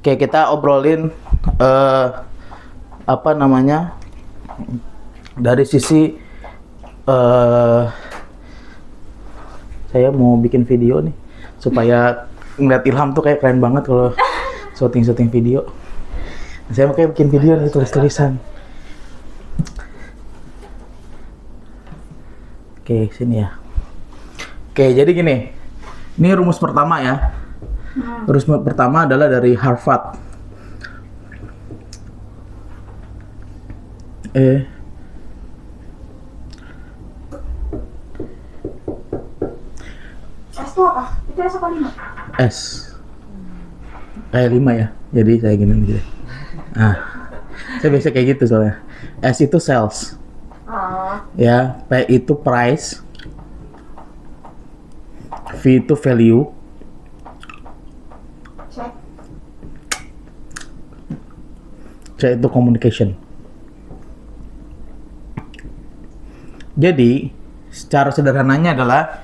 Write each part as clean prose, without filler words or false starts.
Oke, kita obrolin apa namanya dari sisi saya mau bikin video nih supaya ngeliat Ilham tuh kayak keren banget kalau syuting video. Saya makanya bikin video nih tulis-tulisan. Oke, sini ya. Oke, jadi gini. Ini rumus pertama ya. Rumus pertama adalah dari Harvard. S itu apa? Itu S apa 5? S. Kayak 5 ya. Jadi saya gini gitu. Nah, saya biasa kayak gitu soalnya. S itu sales. Ya, P itu price. V itu value. C itu communication. Jadi, secara sederhananya adalah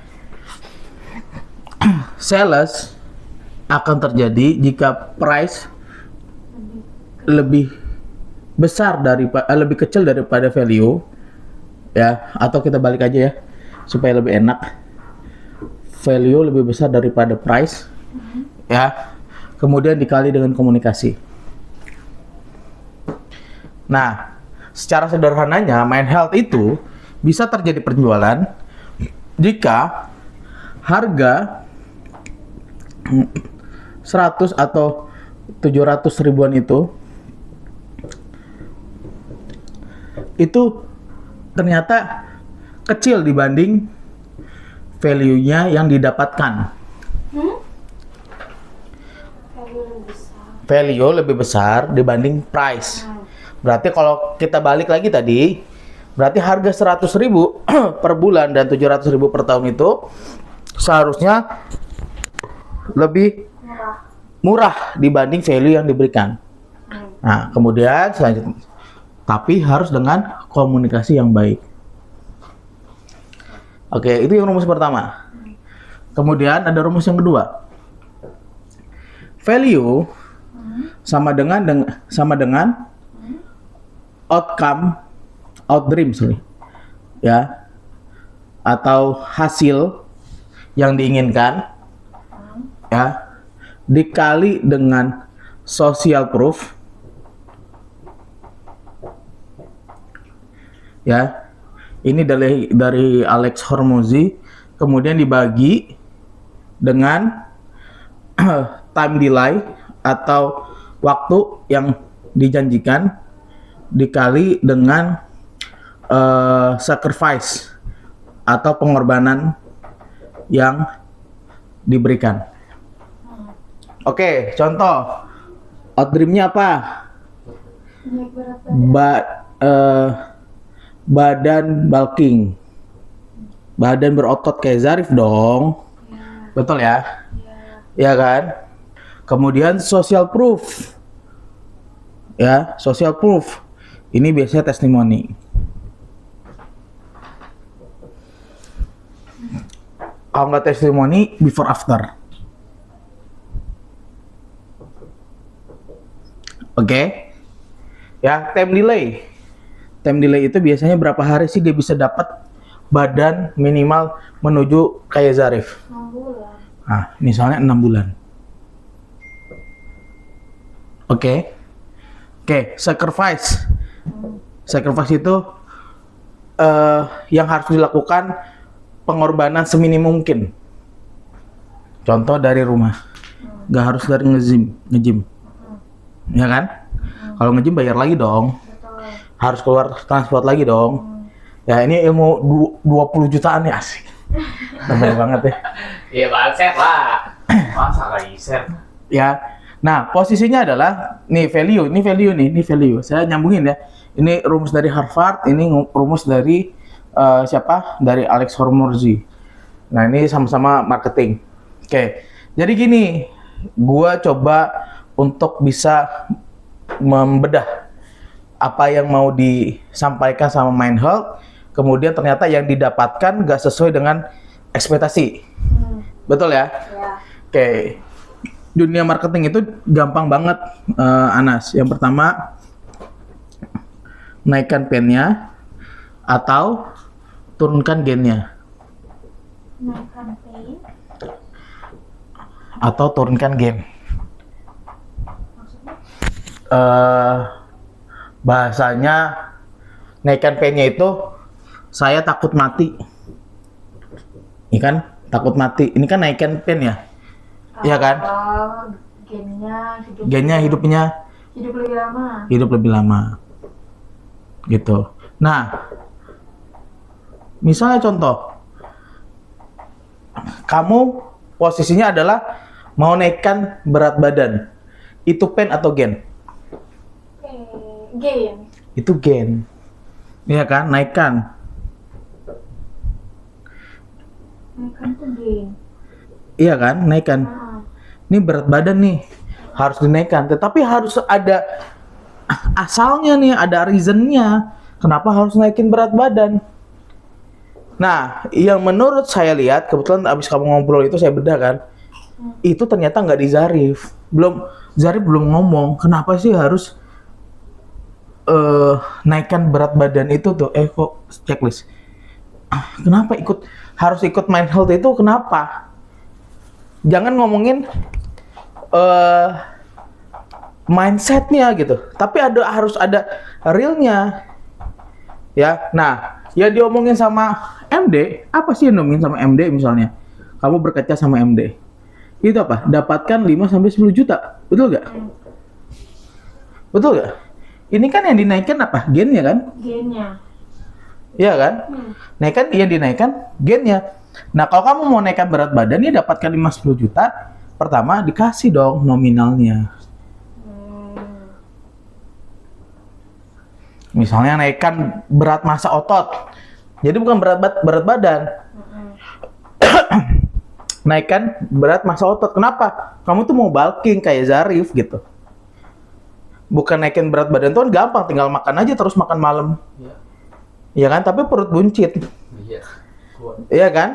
sales akan terjadi jika price lebih besar lebih kecil daripada value, ya, atau kita balik aja ya supaya lebih enak. Value lebih besar daripada price, ya, kemudian dikali dengan komunikasi. Nah, secara sederhananya mind health itu bisa terjadi penjualan jika harga 100 atau 700 ribuan itu ternyata kecil dibanding value-nya yang didapatkan. Value lebih besar dibanding price. Berarti kalau kita balik lagi tadi, berarti harga 100 ribu per bulan dan 700 ribu per tahun itu seharusnya lebih murah dibanding value yang diberikan. Nah, kemudian selanjutnya, tapi harus dengan komunikasi yang baik. Oke, itu yang rumus pertama. Kemudian ada rumus yang kedua. Value sama dengan outdream, ya, atau hasil yang diinginkan, ya, dikali dengan social proof, ya, ini dari Alex Hormozi, kemudian dibagi dengan time delay atau waktu yang dijanjikan dikali dengan sacrifice atau pengorbanan yang diberikan. Oke, contoh outdream-nya apa? Badan bulking, badan berotot kayak Zarif dong, betul ya? Ya kan? Kemudian social proof, ya, social proof. Ini biasanya testimoni. Kalau nggak testimoni, before after. Oke. Ya, time delay. Time delay itu biasanya berapa hari sih dia bisa dapat badan minimal menuju kayak Zarif? 6 bulan. Nah, misalnya 6 bulan. Oke. Oke, sacrifice. Sacrifice itu yang harus dilakukan pengorbanan seminim mungkin. Contoh dari rumah. Nggak harus dari nge-gym. Ya kan? Kalau nge-gym bayar lagi dong. Betul. Harus keluar transport lagi dong. Ya, ini ilmu 20 jutaan ya, asik. Namanya banget ya. Iya, banget lah. Masa lagi share? Ya. Nah, posisinya adalah ini value. Saya nyambungin ya. Ini rumus dari Harvard, ini rumus dari siapa? Dari Alex Hormozi. Nah, ini sama-sama marketing. Oke. Jadi gini, gua coba untuk bisa membedah apa yang mau disampaikan sama Mind Health, kemudian ternyata yang didapatkan nggak sesuai dengan ekspektasi. Betul ya? Ya. Oke. dunia marketing itu gampang banget, Anas. Yang pertama, naikkan pain-nya atau turunkan gain-nya. Naikkan pain. Atau turunkan gain. Maksudnya? Bahasanya naikkan pain-nya itu saya takut mati. Ini kan takut mati. Ini kan naikkan pain ya. Iya kan? Gennya Hidupnya hidup lebih lama. hidup lebih lama. Gitu. Nah, misalnya contoh, kamu posisinya adalah mau naikkan berat badan. Itu pain atau gain? Gain. Itu gain. Iya kan? Naikkan. Naikkan tuh gain. Iya kan? Naikkan. Ini berat badan nih. Harus dinaikkan. Tetapi harus ada asalnya nih, ada reasonnya. Kenapa harus naikin berat badan? Nah, yang menurut saya lihat, kebetulan abis kamu ngobrol itu saya bedah kan, itu ternyata nggak di Zarif. Zarif belum ngomong, kenapa sih harus naikkan berat badan itu tuh? Kok checklist? Kenapa harus ikut mind health itu? Kenapa? Jangan ngomongin mindsetnya gitu, tapi harus ada realnya. Ya, nah, ya diomongin sama MD, apa sih yang diomongin sama MD misalnya? Kamu berkaca sama MD. Itu apa? Dapatkan 5 sampai 10 juta. Betul nggak? Betul nggak? Ini kan yang dinaikkan apa? Gainnya kan? Gainnya. Iya kan? Naikkan yang dinaikkan gainnya. Nah, kalau kamu mau naikkan berat badan, ya dapatkan 5-10 juta. Pertama dikasih dong nominalnya. Misalnya naikkan berat massa otot. Jadi bukan berat badan. Naikkan berat massa otot. Kenapa? Kamu tuh mau bulking kayak Zarif gitu. Bukan naikin berat badan tuh kan gampang, tinggal makan aja terus makan malam. Iya kan? Tapi perut buncit. Iya kan?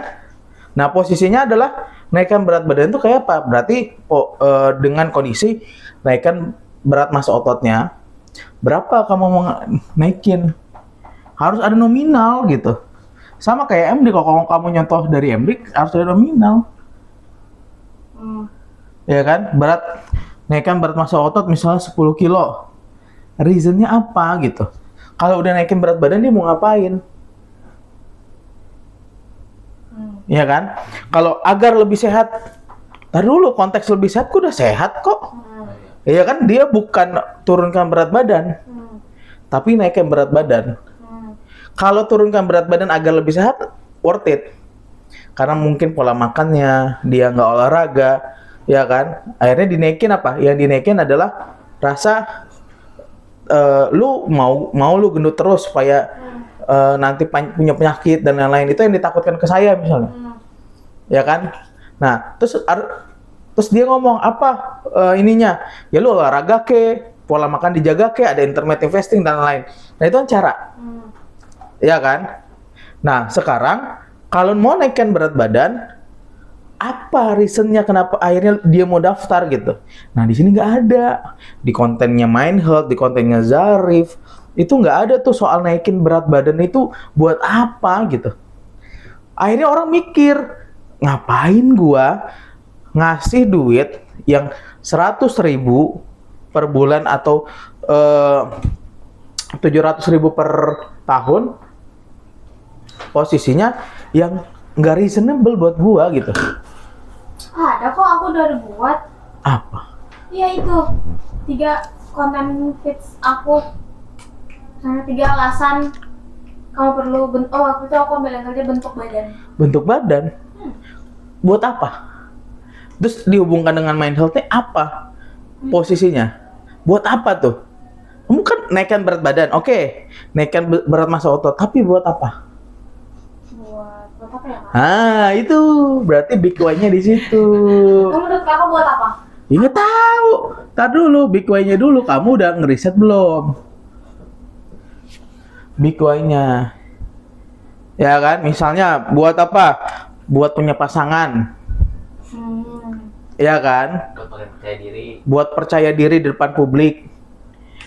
Nah, posisinya adalah naikkan berat badan itu kayak apa? Berarti dengan kondisi naikkan berat massa ototnya. Berapa kamu mau naikin? Harus ada nominal gitu. Sama kayak MD, kalau kamu nyontoh dari MD harus ada nominal. Ya kan? Naikkan berat massa otot misalnya 10 kilo. Reasonnya apa gitu? Kalau udah naikin berat badan dia mau ngapain? Ya kan? Kalau agar lebih sehat, tar dulu konteks lebih sehat, udah sehat kok. Ya kan? Dia bukan turunkan berat badan, tapi naikkan berat badan. Kalau turunkan berat badan agar lebih sehat, worth it. Karena mungkin pola makannya, dia nggak olahraga, ya kan? Akhirnya dinaikin apa? Yang dinaikin adalah rasa lu mau lu gendut terus supaya nanti punya penyakit dan lain-lain. Itu yang ditakutkan ke saya misalnya. Ya kan? Nah, terus dia ngomong apa ininya? Ya lu olahraga ke, pola makan dijaga ke, ada intermittent fasting dan lain-lain. Nah, itu kan cara. Ya kan? Nah, sekarang kalau mau naikkan berat badan, apa reasonnya kenapa akhirnya dia mau daftar gitu? Nah, di sini nggak ada. Di kontennya Mind Health, di kontennya Zarif, itu nggak ada tuh soal naikin berat badan itu buat apa gitu. Akhirnya orang mikir, ngapain gua ngasih duit yang 100.000 per bulan atau 700.000 per tahun, posisinya yang nggak reasonable buat gua gitu. Ada kok, aku udah buat. Apa? Iya itu 3 konten fits aku. Misalnya 3 alasan kamu perlu waktu itu aku ambil yang kerja bentuk badan. Bentuk badan? Buat apa? Terus dihubungkan dengan mind health-nya apa? Posisinya? Buat apa tuh? Kamu kan naikkan berat badan, oke. Naikkan berat massa otot, tapi buat apa? Buat apa ya? Itu berarti big why-nya di situ. Kamu menurut kakak buat apa? Ingat tahu. Tar dulu, big why-nya dulu. Kamu udah ngeriset belum? Big why-nya. Ya kan, misalnya buat apa? Buat punya pasangan. ya kan? Buat makin percaya diri. Buat percaya diri di depan publik.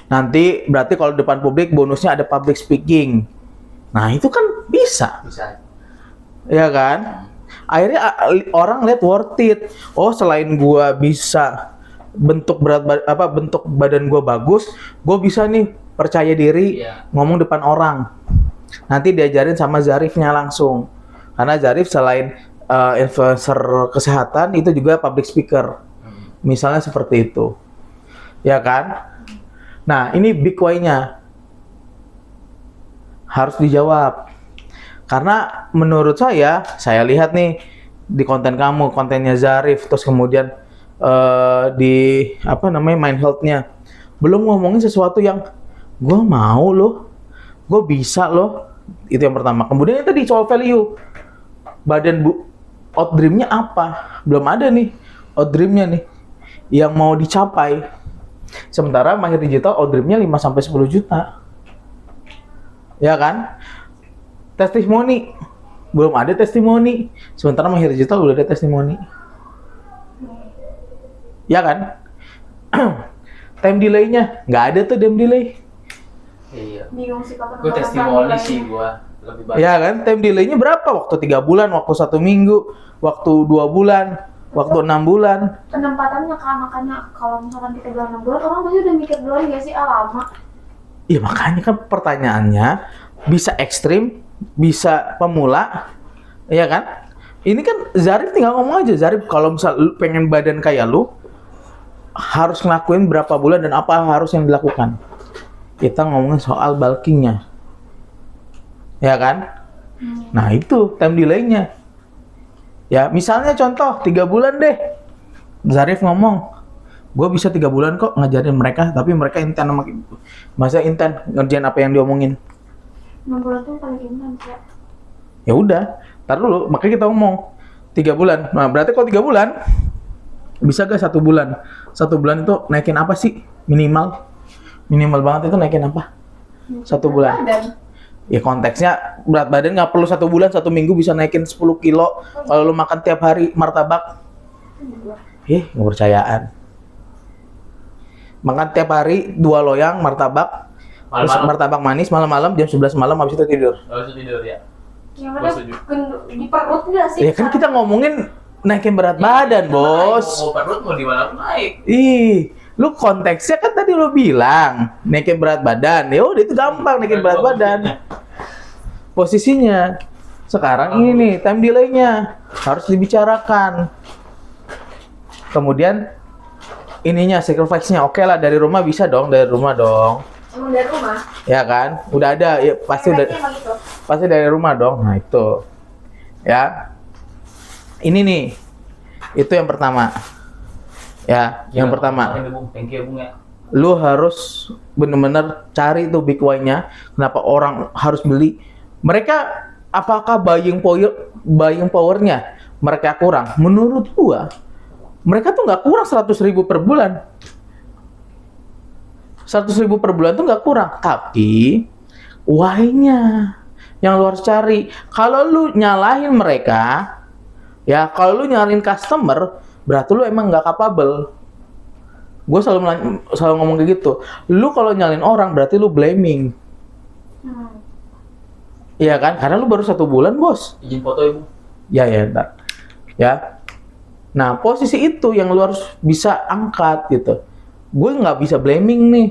Nanti berarti kalau depan publik bonusnya ada public speaking. Nah itu kan bisa, Bisa. ya kan? Akhirnya orang lihat worth it. Oh selain gua bisa bentuk bentuk badan gua bagus, gua bisa nih percaya diri Iya. ngomong depan orang. Nanti diajarin sama Zarifnya langsung. Karena Zarif selain influencer kesehatan itu juga public speaker. Misalnya seperti itu. Ya kan? Nah, ini big why-nya. Harus dijawab. Karena menurut saya lihat nih di konten kamu, kontennya Zarif, terus kemudian di mind health-nya. Belum ngomongin sesuatu yang gue mau loh, gue bisa loh. Itu yang pertama. Kemudian yang tadi soal value. Out dream-nya apa? Belum ada nih out dream-nya nih yang mau dicapai. Sementara Mahir Digital out dream-nya 5-10 juta. Ya kan? Testimoni. Belum ada testimoni. Sementara Mahir Digital udah ada testimoni. Ya kan? Time delay-nya. Nggak ada tuh time delay. Iya. Bingung sih kapan Gue testimoni sih gue lebih banyak. Ya kan? Time delay-nya berapa? Waktu 3 bulan, waktu 1 minggu, waktu 2 bulan, waktu 6 bulan. Penempatannya kan, makanya kalau misalkan kita bilang 6 bulan, orang pasti udah mikir duluan gak sih, lama. Iya makanya kan pertanyaannya bisa ekstrim, bisa pemula, ya kan? Ini kan Zarif tinggal ngomong aja, Zarif kalau misal lu pengen badan kayak lu harus ngelakuin berapa bulan dan apa harus yang dilakukan. Kita ngomongin soal bulkingnya, ya kan? Nah itu time delay-nya. Ya misalnya contoh 3 bulan deh, Zarif ngomong, gue bisa 3 bulan kok ngajarin mereka, tapi mereka intent sama masa intent ngerjain apa yang diomongin. 6 bulan tuh paling intens ya. Ya udah, tar dulu, makanya kita ngomong 3 bulan. Nah berarti kalau 3 bulan bisa gak 1 bulan? 1 bulan itu naikin apa sih minimal? Minimal banget itu naikin apa? 1 bulan. Badan. Ya konteksnya berat badan nggak perlu 1 bulan, 1 minggu bisa naikin 10 kilo. Kalau lu makan tiap hari martabak, nggak percayaan. Makan tiap hari 2 loyang martabak, terus Malam-malam. martabak manis malam-malam jam 11 malam habis itu tidur. Harus tidur ya. Yang Gua ada setuju. di perut nggak sih? Ya kan kita ngomongin naikin berat badan, bos. Mau perut mau di mana pun naik. Ih, lu konteksnya kan tadi lu bilang naikin berat badan. Ya udah itu gampang naikin berat badan. Posisinya sekarang ini nih time delay-nya harus dibicarakan. Kemudian ininya sacrifice-nya oke lah dari rumah bisa dong, dari rumah dong. Emang dari rumah. Ya kan? Udah ada ya pasti udah Efeknya emang gitu. pasti dari rumah dong. Nah, itu. Ya. Ini nih. Itu yang pertama. Ya, yang pertama. Thank you, Bung ya. Lu harus bener-bener cari tuh big why-nya. Kenapa orang harus beli? Mereka apakah buying power-nya mereka kurang? Menurut gua, mereka tuh nggak kurang 100.000 per bulan. 100.000 per bulan tuh nggak kurang. Tapi why-nya yang lu harus cari. Kalau lu nyalahin mereka, ya kalau lu nyalahin customer, berarti lu emang nggak capable. Gue selalu ngomong kayak gitu. Lu kalau nyalain orang berarti lu blaming. Iya kan? Karena lu baru 1 bulan, bos. Izin foto Ibu. Ya, ntar. Ya. Nah, posisi itu yang lu harus bisa angkat gitu. Gue nggak bisa blaming nih.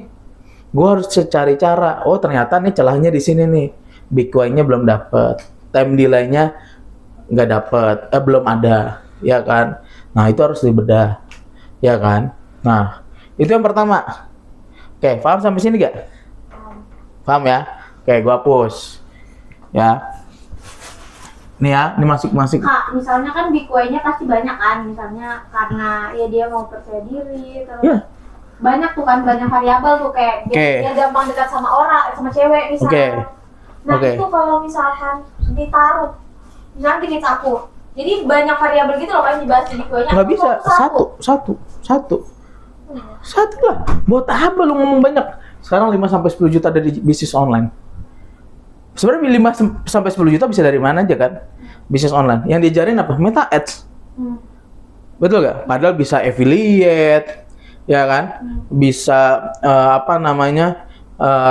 Gue harus cari cara. Oh, ternyata nih celahnya di sini nih. Big why-nya belum dapet. Time delay-nya nggak dapet. Belum ada. Ya kan? Nah, itu harus dibedah. Ya kan? Nah, itu yang pertama. Oke, paham sampai sini gak? Paham ya? Oke, gue hapus. Ya. Nih ya, ini masuk. Kak, misalnya kan big why-nya pasti banyak kan, misalnya karena ya dia mau percaya diri, terus Iya. banyak tuh kan, banyak variabel tuh kayak dia gampang dekat sama orang, sama cewek misalnya. Nah itu kalau misalkan ditaruh, misalnya di feeds aku, jadi banyak variabel gitu loh kan yang dibahas di big why-nya. Nggak bisa, satu lah. Buat apa lu ngomong banyak? Sekarang 5-10 juta dari bisnis online. Sebenarnya 5-10 juta bisa dari mana aja kan? Bisnis online. Yang diajarin apa? Meta ads. Betul nggak? Padahal bisa affiliate, ya kan? Bisa apa namanya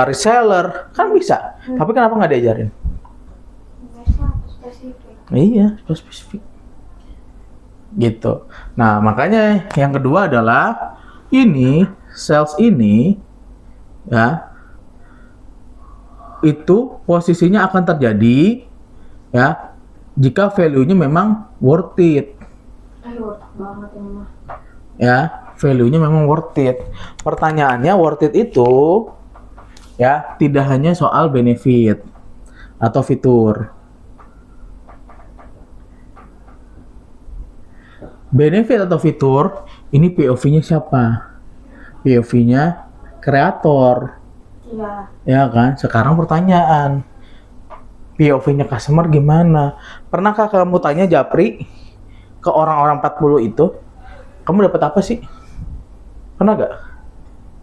reseller, kan bisa. Tapi kenapa nggak diajarin? Spesifik. Iya, spesifik. Gitu. Nah, makanya yang kedua adalah ini sales ini ya itu posisinya akan terjadi ya jika value-nya memang worth it. Aduh, otak banget ini mah. Ya, value-nya memang worth it. Pertanyaannya worth it itu ya tidak hanya soal benefit atau fitur. Benefit atau fitur ini POV-nya siapa? POV-nya kreator. Iya. Ya kan? Sekarang pertanyaan. POV-nya customer gimana? Pernahkah kamu tanya Japri ke orang-orang 40 itu, kamu dapat apa sih? Pernah gak?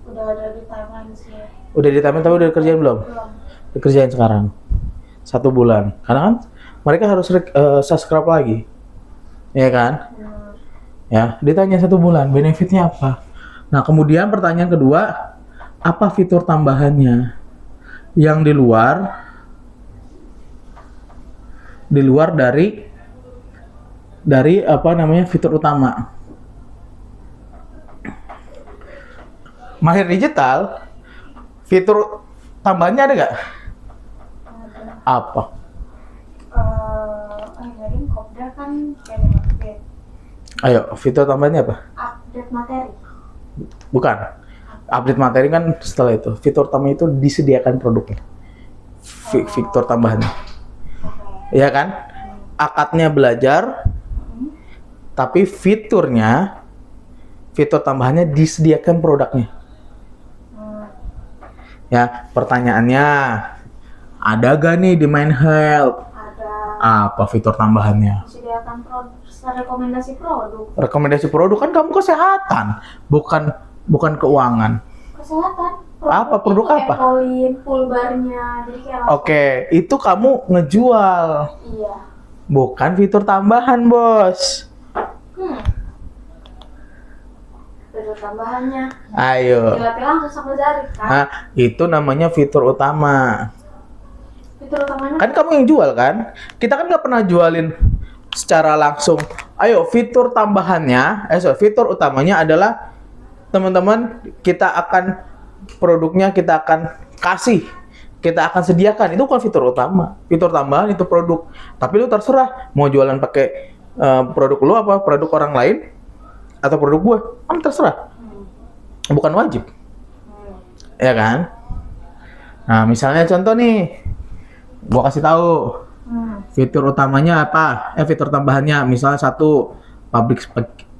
Udah ada di timeline sih. Udah di timeline tapi udah dikerjain belum? Belum. Dikerjain sekarang. 1 bulan. Karena kan mereka harus subscribe lagi. Ya kan? Ya, ditanya 1 bulan, benefitnya apa? Nah, kemudian pertanyaan kedua, apa fitur tambahannya yang di luar dari apa namanya fitur utama? Mahir Digital, fitur tambahannya ada nggak? Ada. Apa? Ngajarin Kopdar kan kayak Ayo, fitur tambahannya apa? update materi. Bukan. Update materi kan setelah itu. Fitur utama itu disediakan produknya. Fitur tambahannya. Oke. Iya kan? Akadnya belajar, tapi fitur tambahannya disediakan produknya. Ya, pertanyaannya, ada gak nih di Mind Health? Ada. Apa fitur tambahannya? Disediakan rekomendasi produk. Rekomendasi produk kan kamu kesehatan, bukan keuangan. Kesehatan. Apa? Produk itu apa? Evolin, pulbarnya. Jadi kayak langsung. Oke, itu kamu ngejual, Iya. bukan fitur tambahan, bos. Fitur tambahannya. Ayo. Dilatih langsung sama Zarif kan. Nah, itu namanya fitur utama. Fitur utamanya Kan kamu yang jual kan? Kita kan nggak pernah jualin secara langsung. Ayo, fitur tambahannya, fitur utamanya adalah teman-teman produknya kita akan kasih, kita akan sediakan. Itu bukan fitur utama. Fitur tambahan itu produk. Tapi lu terserah mau jualan pakai produk lu apa produk orang lain atau produk gue, kan terserah. Bukan wajib. Ya kan? Nah, misalnya contoh nih, gua kasih tahu. Fitur utamanya apa? Fitur tambahannya misalnya 1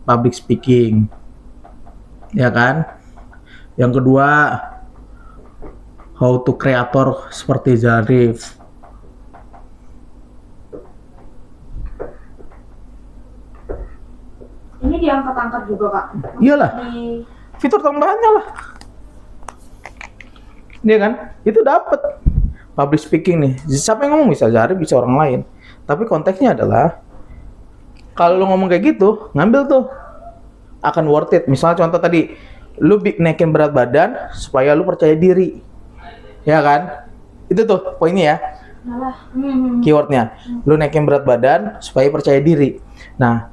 public speaking. Ya kan? Yang kedua, how to creator seperti Zarif. ini diangkat-angkat juga Kak. Iyalah, Di fitur tambahannya lah. Iya kan? Itu dapat public speaking nih. Siapa yang ngomong? Bisa Zarif, bisa orang lain. Tapi konteksnya adalah kalau lu ngomong kayak gitu, ngambil tuh akan worth it. Misalnya contoh tadi, lu naikin berat badan supaya lu percaya diri. Ya kan? Itu tuh poinnya ya. malah. Keywordnya, lu naikin berat badan supaya percaya diri. Nah,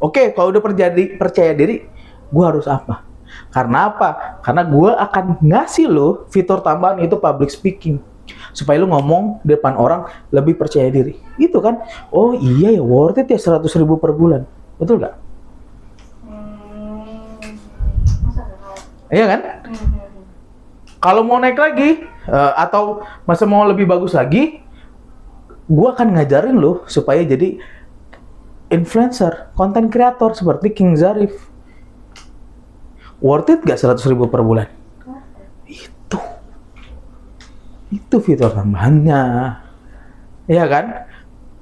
oke, kalau udah percaya diri, gua harus apa? Karena apa? Karena gua akan ngasih lo fitur tambahan itu public speaking supaya lu ngomong di depan orang lebih percaya diri. Gitu kan? Oh iya ya, worth it ya 100.000 per bulan. Betul nggak? Masa nggak? Iya kan? Kalau mau naik lagi atau masa mau lebih bagus lagi, gua akan ngajarin lo supaya jadi influencer, content creator seperti King Zarif. Worth it gak 100.000 per bulan? Itu fitur tambahannya. Iya kan?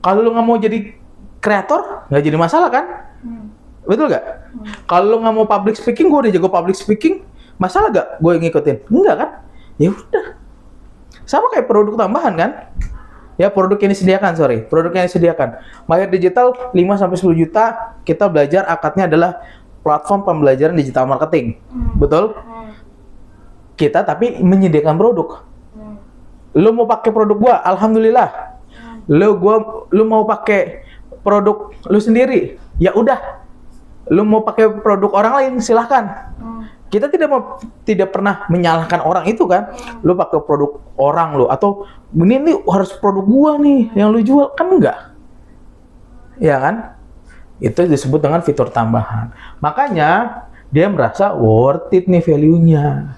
Kalau lu nggak mau jadi kreator, nggak jadi masalah kan? Betul nggak? Kalau lu nggak mau public speaking, gue udah jago public speaking, masalah gak gue ngikutin? Enggak kan? Ya udah. Sama kayak produk tambahan kan? Ya, produk yang disediakan, produk yang disediakan. Mahir Digital 5 sampai 10 juta, kita belajar akadnya adalah platform pembelajaran digital marketing. Betul? Kita tapi menyediakan produk. Lu mau pakai produk gua, alhamdulillah. Lu mau pakai produk lu sendiri, ya udah. Lu mau pakai produk orang lain, silahkan. Kita tidak pernah menyalahkan orang itu kan. Lu pakai produk orang lu, atau ini harus produk gua nih yang lu jual, kan enggak. Ya kan? Itu disebut dengan fitur tambahan. Makanya dia merasa worth it nih value-nya.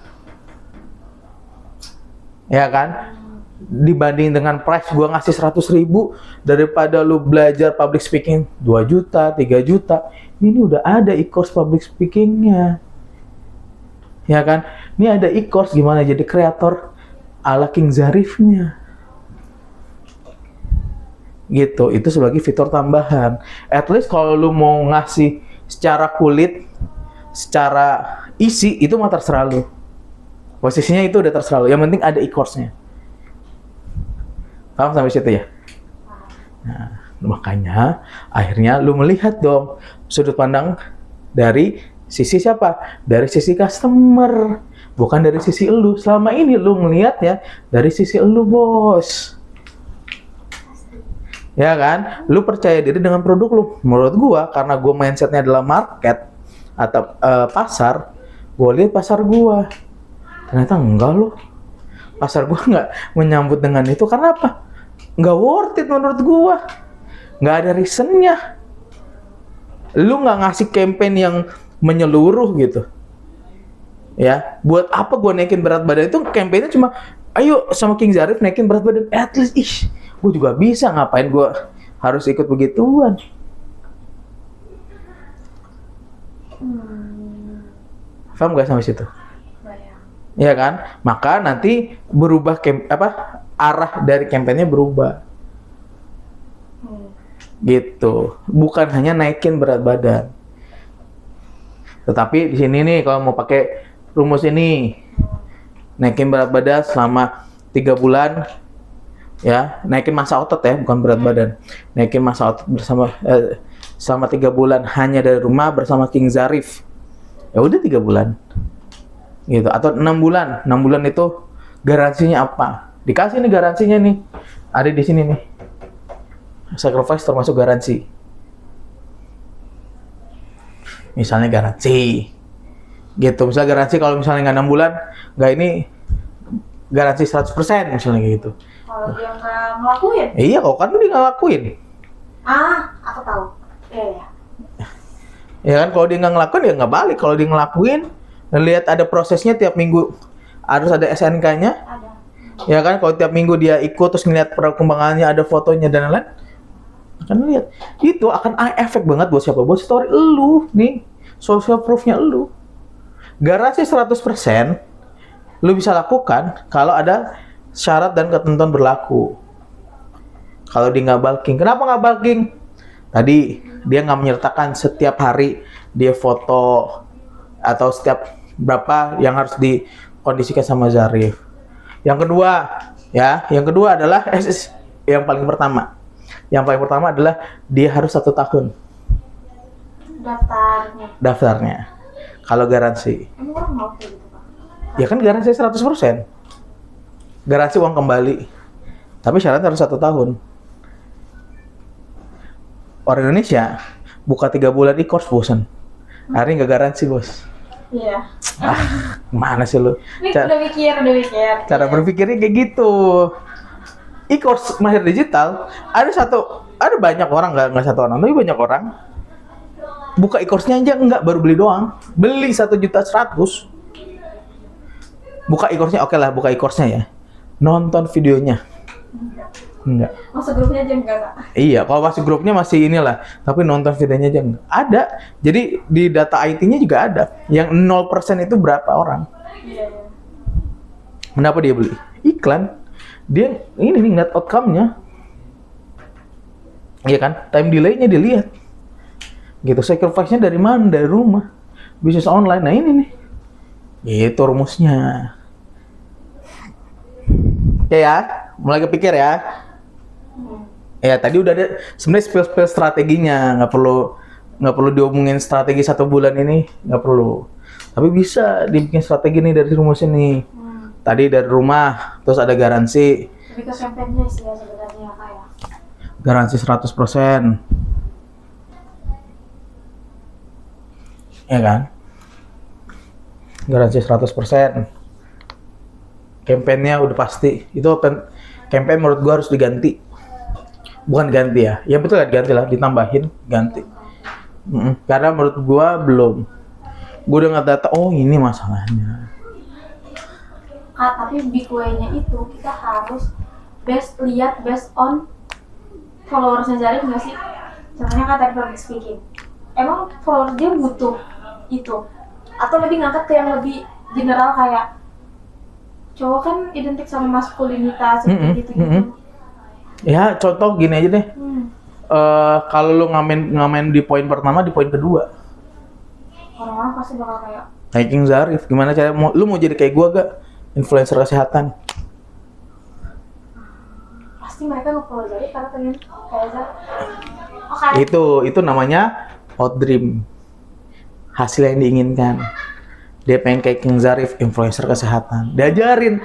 Ya kan? Dibanding dengan price gua ngasih 100.000 daripada lu belajar public speaking 2 juta, 3 juta. Ini udah ada e-course public speaking-nya. Ya kan? Ini ada e-course gimana jadi kreator ala King Zarifnya. Gitu, itu sebagai fitur tambahan. At least kalau lu mau ngasih secara kulit, secara isi, itu mah terserah lu. Posisinya itu udah terserah lu. Yang penting ada e-course-nya. Paham sampai situ ya? Nah, makanya akhirnya lu melihat dong sudut pandang dari sisi siapa? Dari sisi customer, bukan dari sisi elu. Selama ini lu ngelihatnya dari sisi elu, bos. Ya kan? Lu percaya diri dengan produk lu. Menurut gua, karena gua mindsetnya adalah market atau pasar, gua lihat pasar gua. Ternyata enggak loh. Pasar gua nggak menyambut dengan itu. Karena apa? Nggak worth it menurut gua. Nggak ada reasonnya. Lu nggak ngasih campaign yang menyeluruh gitu. Ya, buat apa gua naikin berat badan itu? Campaignnya cuma, ayo sama King Zarif naikin berat badan. At least, gua juga bisa, ngapain gua harus ikut begituan? Paham gak sampai situ? Ya kan? Maka nanti berubah arah dari kampanye berubah. Gitu. Bukan hanya naikin berat badan. Tetapi di sini nih kalau mau pakai rumus ini, naikin berat badan selama 3 bulan, ya, naikin massa otot ya, bukan berat badan. Naikin massa otot selama 3 bulan hanya dari rumah bersama King Zarif. Ya udah 3 bulan. Gitu, atau 6 bulan. 6 bulan itu garansinya apa? Dikasih nih garansinya nih. Ada di sini nih. Sacrifice termasuk garansi. Misalnya garansi. Gitu, misalnya garansi kalau misalnya nggak 6 bulan, nggak ini garansi 100% misalnya gitu. Kalau dia nggak ngelakuin? Iya, kok kan dia nggak ngelakuin. Aku tahu. Iya. Ya kan, kalau dia nggak ngelakuin ya nggak balik. Kalau dia ngelakuin, lihat ada prosesnya tiap minggu, harus ada SNK-nya. Ada. Ya kan, kalau tiap minggu dia ikut terus ngeliat perkembangannya, ada fotonya dan lain-lain, akan lihat. Itu akan efek banget buat siapa? Buat story elu nih, social proof-nya elu. Garansi 100% lu bisa lakukan kalau ada syarat dan ketentuan berlaku. Kalau dia nggak bulking, kenapa nggak bulking? Tadi dia nggak menyertakan setiap hari dia foto atau setiap berapa yang harus dikondisikan sama Zarif. Yang kedua adalah yang paling pertama. Yang paling pertama adalah dia harus 1 tahun daftarnya. Kalau garansi. Emang orang mau kayak gitu, Pak? Ya kan garansi 100%. Garansi uang kembali. Tapi syaratnya harus 1 tahun. Orang Indonesia buka 3 bulan e-course bosan. Hari nggak garansi, bos. Iya. Mana sih lu? Udah mikir. Cara berpikirnya kayak gitu. E-course Mahir Digital ada banyak orang, nggak satu orang, tapi banyak orang buka e-course-nya aja nggak, baru beli doang. Beli 1.100.000. Buka e-course-nya, oke lah, buka e-course-nya ya. Nonton videonya. Enggak. Masuk grupnya aja enggak? Iya, kalau masuk grupnya masih inilah, tapi nonton videonya aja enggak. Ada. Jadi di data IT-nya juga ada. Yang 0% itu berapa orang? Iya. Kenapa dia beli? Iklan. Dia ini nih ngeliat outcome-nya. Iya kan? Time delay-nya dilihat. Gitu, sacrifice-nya dari mana? Dari rumah. Bisnis online. Nah ini nih. Itu rumusnya. Oke ya, mulai kepikir ya. Ya tadi udah ada sebenarnya spill strateginya, nggak perlu diomongin strategi 1 bulan ini, nggak perlu. Tapi bisa dibikin strategi nih dari rumus ini. Tadi dari rumah, terus ada garansi. Lebih ke kampanye sih ya sebenarnya kayak. Garansi 100%. Ya kan? Garansi 100%. Kampanyenya udah pasti. Itu campaign menurut gua harus diganti. Bukan ganti ya. Ya betul ya diganti lah, ditambahin, ganti. Karena menurut gua belum. Gua udah nggak data, oh ini masalahnya. Kak, tapi big way-nya itu kita harus lihat based on followersnya Zarif nggak sih? Contohnya kan tadi public speaking. Emang followers dia butuh itu? Atau lebih ngangkat ke yang lebih general kayak cowok kan identik sama maskulinitas gitu-gitu. Ya contoh gini aja deh. Kalau lu ngamen di poin pertama, di poin kedua. Orang-orang pasti bakal kayak King Zarif, gimana cara lu mau jadi kayak gua gak? Influencer kesehatan. Pasti mereka nge-follow Zarif karena pengen kayak Zarif. Itu namanya hot dream. Hasil yang diinginkan. Dia pengen kayak King Zarif, influencer kesehatan. Diajarin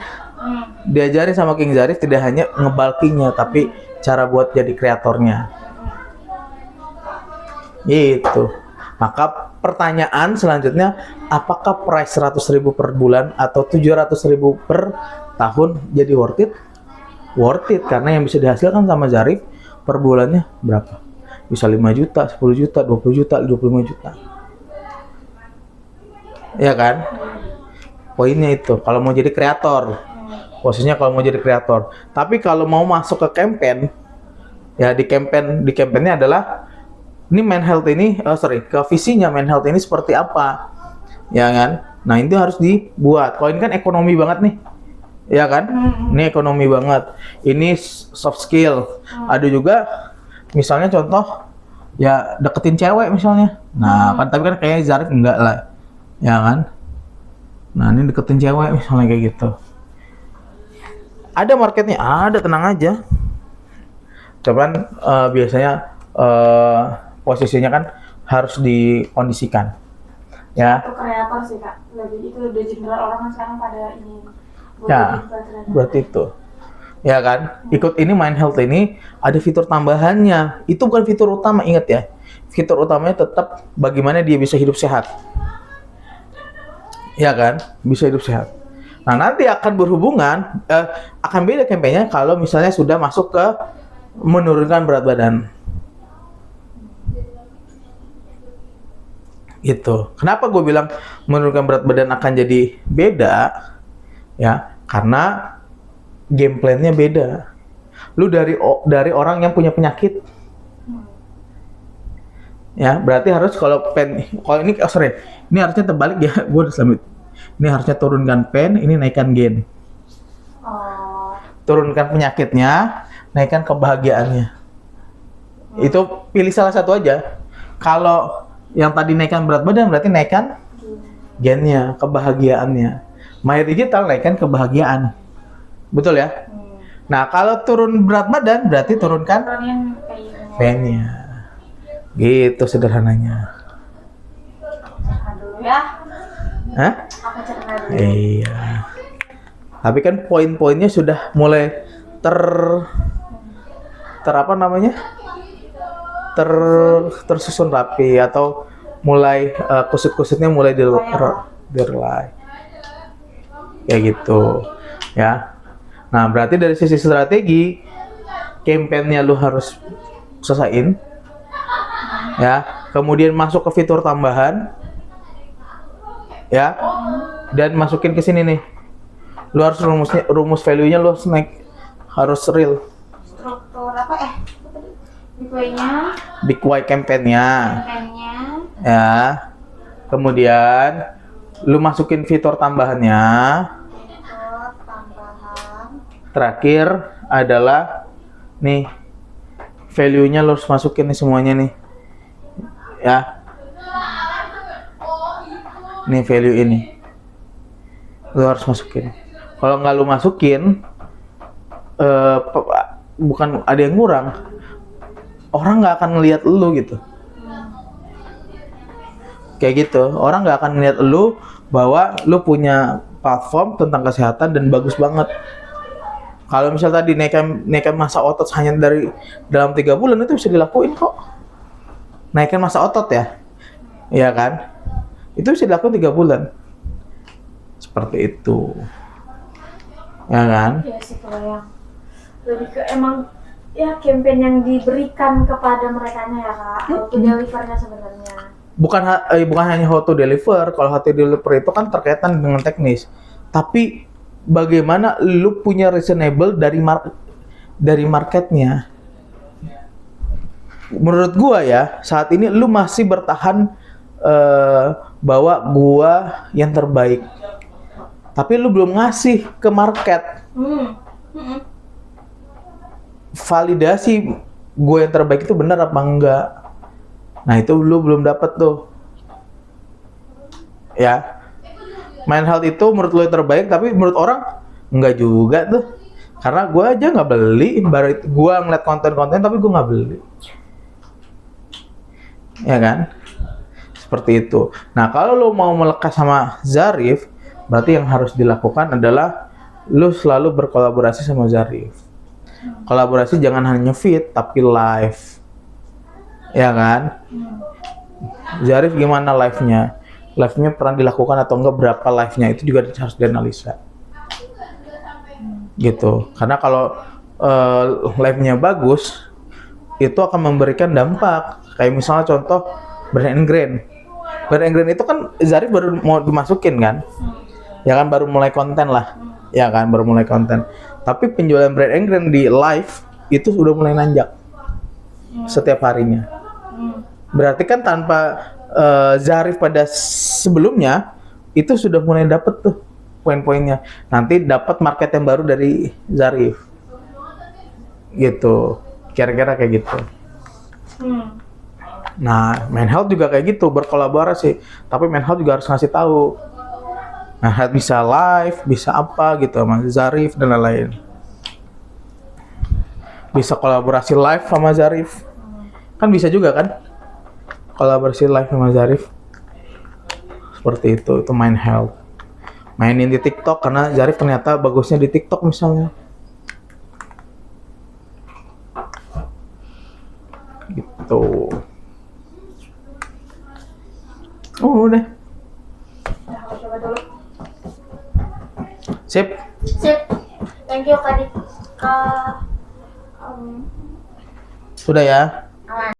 sama King Zarif tidak hanya ngebalkinya, tapi cara buat jadi kreatornya. Gitu. Maka pertanyaan selanjutnya, apakah price 100.000 per bulan atau 700.000 per tahun jadi worth it? Worth it, karena yang bisa dihasilkan sama Zarif per bulannya berapa? Bisa 5 juta, 10 juta, 20 juta, 25 juta. Ya kan? Poinnya itu, kalau mau jadi kreator. Posisinya kalau mau jadi kreator. Tapi kalau mau masuk ke campaign, ya di campaignnya adalah ini main health ini, ke visinya main health ini seperti apa, ya kan? Nah itu harus dibuat. Kalau ini kan ekonomi banget nih, ya kan? Ini ekonomi banget. Ini soft skill. Ada juga, misalnya contoh, ya deketin cewek misalnya. Nah kan tapi kan kayaknya Zarif enggak lah, ya kan? Nah ini deketin cewek misalnya kayak gitu. Ada marketnya, ada, tenang aja. Cuman biasanya posisinya kan harus dikondisikan, ya. Untuk kreator sih Kak, lebih itu udah general orang kan sekarang pada ini. Ya, berarti itu, ya kan. Ikut ini main health ini ada fitur tambahannya. Itu bukan fitur utama, ingat ya. Fitur utamanya tetap bagaimana dia bisa hidup sehat, ya kan, bisa hidup sehat. Nah nanti akan berhubungan, akan beda kampanyenya kalau misalnya sudah masuk ke menurunkan berat badan. Gitu. Kenapa gue bilang menurunkan berat badan akan jadi beda? Ya, karena game plan-nya beda. Lu dari orang yang punya penyakit. Ya, berarti harus kalau ini ini harusnya terbalik ya. Gue udah selamat. Ini harusnya turunkan pen, ini naikkan gain. Turunkan penyakitnya, naikkan kebahagiaannya. Itu pilih salah satu aja. Kalau yang tadi naikkan berat badan berarti naikkan gainnya, kebahagiaannya. Maya Digital naikkan kebahagiaan. Betul ya? Nah, kalau turun berat badan berarti turunkan pain-nya. Gitu sederhananya. Dulu ya. Hah? Aku cerna dulu. Iya. Tapi kan poin-poinnya sudah mulai apa namanya? Tersusun rapi atau mulai kusut-kusutnya mulai direlay. Kayak gitu. Ya. Nah, berarti dari sisi strategi campaign-nya lu harus selesaiin. Ya, kemudian masuk ke fitur tambahan. Ya. Dan masukin ke sini nih. Lu harus rumus value-nya lu harus real. Struktur apa Big way-nya. Big Y campaign-nya. Ya. Kemudian lu masukin fitur tambahannya. Fitur tambahan. Terakhir adalah nih value-nya lu harus masukin nih semuanya nih. Ya. Nih value ini. Lu harus masukin. Kalau nggak lu masukin bukan ada yang kurang, orang nggak akan ngelihat lu gitu. Kayak gitu, orang nggak akan ngelihat lu bahwa lu punya platform tentang kesehatan dan bagus banget. Kalau misal tadi naikkan masa otot hanya dari dalam 3 bulan itu bisa dilakuin kok. Naikkan masa otot ya, iya kan? Itu bisa dilakukan 3 bulan. Seperti itu, ya kan? Ya sih kalau yang lebih ke emang ya campaign yang diberikan kepada mereka ya kak, untuk delivernya sebenarnya. Bukan hanya how to deliver. Kalau how to deliver itu kan terkaitan dengan teknis. Tapi bagaimana lu punya reasonable dari marketnya. Menurut gua ya, saat ini lu masih bertahan bahwa gua yang terbaik. Tapi lu belum ngasih ke market. Validasi gua yang terbaik itu benar apa enggak. Nah itu lu belum dapat tuh, ya. Mind health itu menurut lu yang terbaik, tapi menurut orang enggak juga tuh. Karena gue aja nggak beli, baru gue ngeliat konten-konten tapi gue nggak beli, ya kan? Seperti itu. Nah kalau lu mau melekat sama Zarif, berarti yang harus dilakukan adalah lu selalu berkolaborasi sama Zarif. Kolaborasi jangan hanya feed tapi live. Ya kan? Zarif gimana live-nya? Live-nya pernah dilakukan atau enggak, berapa live-nya, itu juga harus dianalisa. Gitu. Karena kalau live-nya bagus, itu akan memberikan dampak. Kayak misalnya contoh Brand and Grain. Brand and Grain itu kan Zarif baru mau dimasukin kan? Ya kan, baru mulai konten lah. Ya kan, baru mulai konten. Tapi penjualan Brand and Grain di live itu sudah mulai nanjak setiap harinya. Berarti kan tanpa Zarif pada sebelumnya itu sudah mulai dapet tuh poin-poinnya. Nanti dapat market yang baru dari Zarif. Gitu. Kira-kira kayak gitu. Nah, Mind Health juga kayak gitu, berkolaborasi. Tapi Mind Health juga harus ngasih tahu. Nah, bisa live, bisa apa gitu sama Zarif dan lain-lain. Bisa kolaborasi live sama Zarif. Kan bisa juga kan? Kolaborasi live sama Zarif. Seperti itu Mind Health. Mainin di TikTok karena Zarif ternyata bagusnya di TikTok misalnya. Gitu. Oh, udah. Nah, coba dulu. Sip. Thank you Kak. Sudah ya.